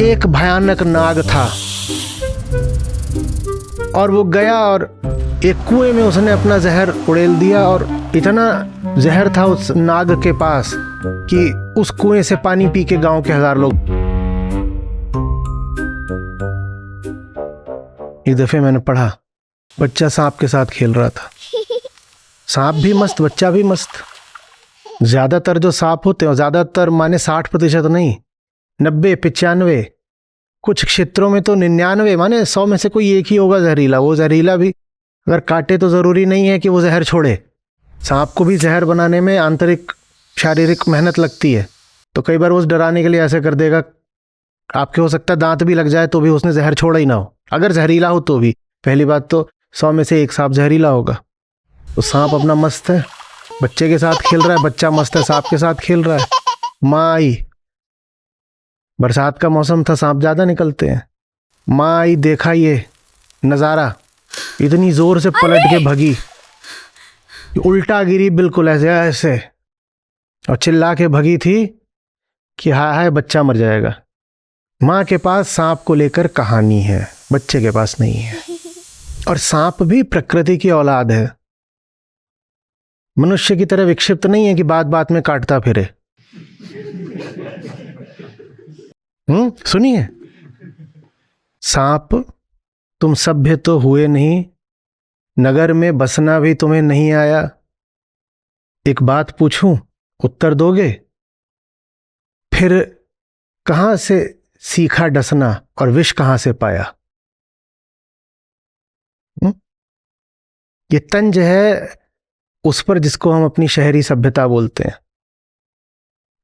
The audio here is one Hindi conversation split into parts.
एक भयानक नाग था और वो गया और एक कुएं में उसने अपना जहर उड़ेल दिया और इतना जहर था उस नाग के पास कि उस कुएं से पानी पी के गांव के 1000 लोग। एक दफे मैंने पढ़ा, बच्चा सांप के साथ खेल रहा था। सांप भी मस्त, बच्चा भी मस्त। ज्यादातर जो सांप होते हैं, ज्यादातर माने 60% नहीं, 90-95, कुछ क्षेत्रों में तो 99 माने 100 में से कोई एक ही होगा जहरीला। वो जहरीला भी अगर काटे तो जरूरी नहीं है कि वो जहर छोड़े। सांप को भी जहर बनाने में आंतरिक शारीरिक मेहनत लगती है, तो कई बार उस डराने के लिए ऐसे कर देगा, आपके हो सकता है दांत भी लग जाए तो भी उसने जहर छोड़ा ही ना हो। अगर जहरीला हो तो भी, पहली बात तो 100 में से एक सांप जहरीला होगा। तो सांप अपना मस्त है, बच्चे के साथ खेल रहा है, बच्चा मस्त है, सांप के साथ खेल रहा है। माँ आई, बरसात का मौसम था, सांप ज्यादा निकलते हैं। माँ आई, देखा ये नजारा, इतनी जोर से पलट के भगी, उल्टा गिरी बिल्कुल ऐसे ऐसे, और चिल्ला के भगी थी कि हाय हाय बच्चा मर जाएगा। माँ के पास सांप को लेकर कहानी है, बच्चे के पास नहीं है। और सांप भी प्रकृति की औलाद है, मनुष्य की तरह विक्षिप्त नहीं है कि बात बात में काटता फिरे। सुनिए, सांप, तुम सभ्य तो हुए नहीं, नगर में बसना भी तुम्हें नहीं आया। एक बात पूछूं, उत्तर दोगे? फिर कहां से सीखा डसना और विष कहां से पाया? ये तंज है उस पर जिसको हम अपनी शहरी सभ्यता बोलते हैं।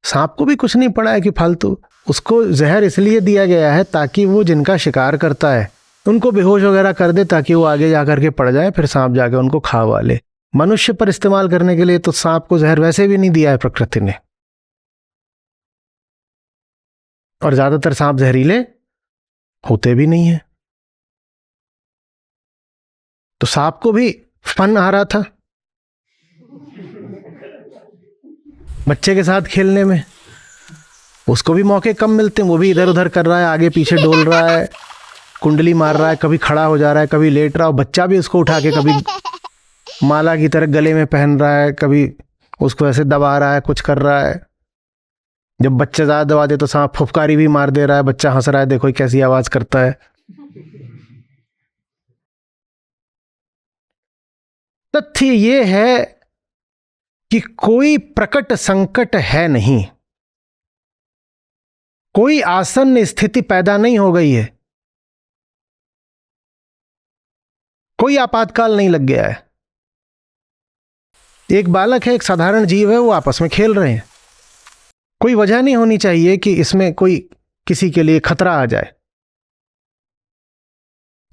सांप को भी कुछ नहीं पड़ा है कि फालतू, उसको जहर इसलिए दिया गया है ताकि वो जिनका शिकार करता है उनको बेहोश वगैरह कर दे, ताकि वो आगे जाकर के पड़ जाए, फिर सांप जाके उनको खा वाले। मनुष्य पर इस्तेमाल करने के लिए तो सांप को जहर वैसे भी नहीं दिया है प्रकृति ने। और ज्यादातर सांप जहरीले होते भी नहीं है। तो सांप को भी फन आ रहा था बच्चे के साथ खेलने में, उसको भी मौके कम मिलते हैं, वो भी इधर उधर कर रहा है, आगे पीछे डोल रहा है, कुंडली मार रहा है, कभी खड़ा हो जा रहा है, कभी लेट रहा है। बच्चा भी उसको उठा के कभी माला की तरह गले में पहन रहा है, कभी उसको ऐसे दबा रहा है, कुछ कर रहा है। जब बच्चे ज्यादा दबा दे तो सांप फुफकारी भी मार दे रहा है, बच्चा हंस रहा है, देखो कैसी आवाज करता है। तथ्य ये है कि कोई प्रकट संकट है नहीं, कोई आसन्न स्थिति पैदा नहीं हो गई है, कोई आपातकाल नहीं लग गया है। एक बालक है, एक साधारण जीव है, वो आपस में खेल रहे हैं। कोई वजह नहीं होनी चाहिए कि इसमें कोई किसी के लिए खतरा आ जाए।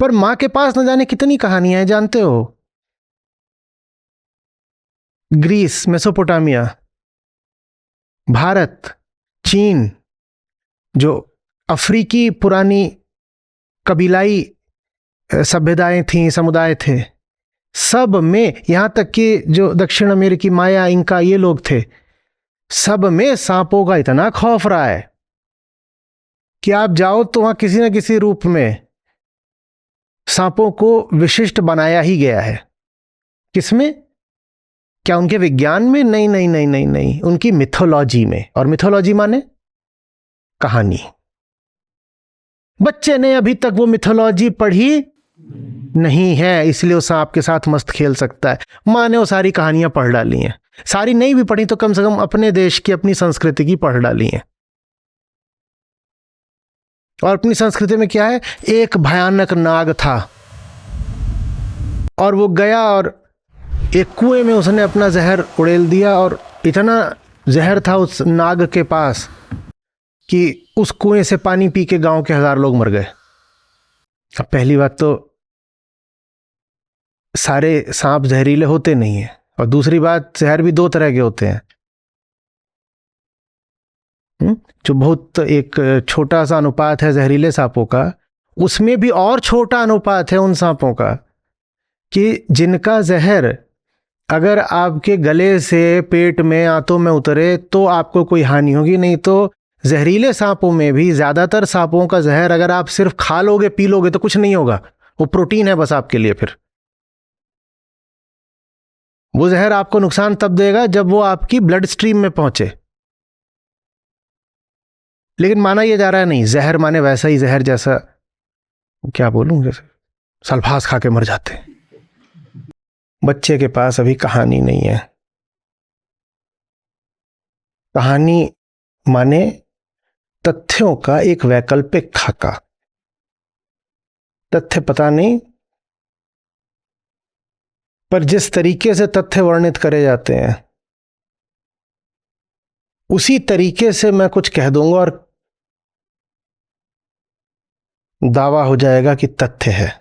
पर मां के पास न जाने कितनी कहानियां हैं, जानते हो? ग्रीस, मेसोपोटामिया, भारत, चीन, जो अफ्रीकी पुरानी कबीलाई सभ्यताएं थीं, समुदाय थे, सब में, यहां तक कि जो दक्षिण अमेरिकी माया, इंका, ये लोग थे, सब में सांपों का इतना खौफ रहा है कि आप जाओ तो वहां किसी न किसी रूप में सांपों को विशिष्ट बनाया ही गया है। किसमें? क्या उनके विज्ञान में? नहीं नहीं नहीं नहीं नहीं, उनकी मिथोलॉजी में। और मिथोलॉजी माने कहानी। बच्चे ने अभी तक वो मिथोलॉजी पढ़ी नहीं है, इसलिए वो सांप के साथ मस्त खेल सकता है। मां ने वो सारी कहानियां पढ़ डाली हैं, सारी नहीं भी पढ़ी तो कम से कम अपने देश की, अपनी संस्कृति की पढ़ डाली हैं। और अपनी संस्कृति में क्या है? एक भयानक नाग था और वो गया और एक कुएं में उसने अपना जहर उड़ेल दिया और इतना जहर था उस नाग के पास कि उस कुएं से पानी पी के गांव के 1000 लोग मर गए। अब पहली बात तो सारे सांप जहरीले होते नहीं हैं, और दूसरी बात जहर भी 2 तरह के होते हैं। जो बहुत एक छोटा सा अनुपात है जहरीले सांपों का, उसमें भी और छोटा अनुपात है उन सांपों का कि जिनका जहर अगर आपके गले से पेट में, आंतों में उतरे तो आपको कोई हानि होगी, नहीं तो जहरीले सांपों में भी ज्यादातर सांपों का जहर अगर आप सिर्फ खा लोगे पी लोगे तो कुछ नहीं होगा, वो प्रोटीन है बस आपके लिए। फिर वो जहर आपको नुकसान तब देगा जब वो आपकी ब्लड स्ट्रीम में पहुंचे। लेकिन माना यह जा रहा है नहीं, जहर माने वैसा ही जहर जैसा, क्या बोलूं, जैसे सल्फास खा के मर जाते हैं। बच्चे के पास अभी कहानी नहीं है। कहानी माने तथ्यों का एक वैकल्पिक खाका। तथ्य पता नहीं, पर जिस तरीके से तथ्य वर्णित करे जाते हैं उसी तरीके से मैं कुछ कह दूंगा और दावा हो जाएगा कि तथ्य है।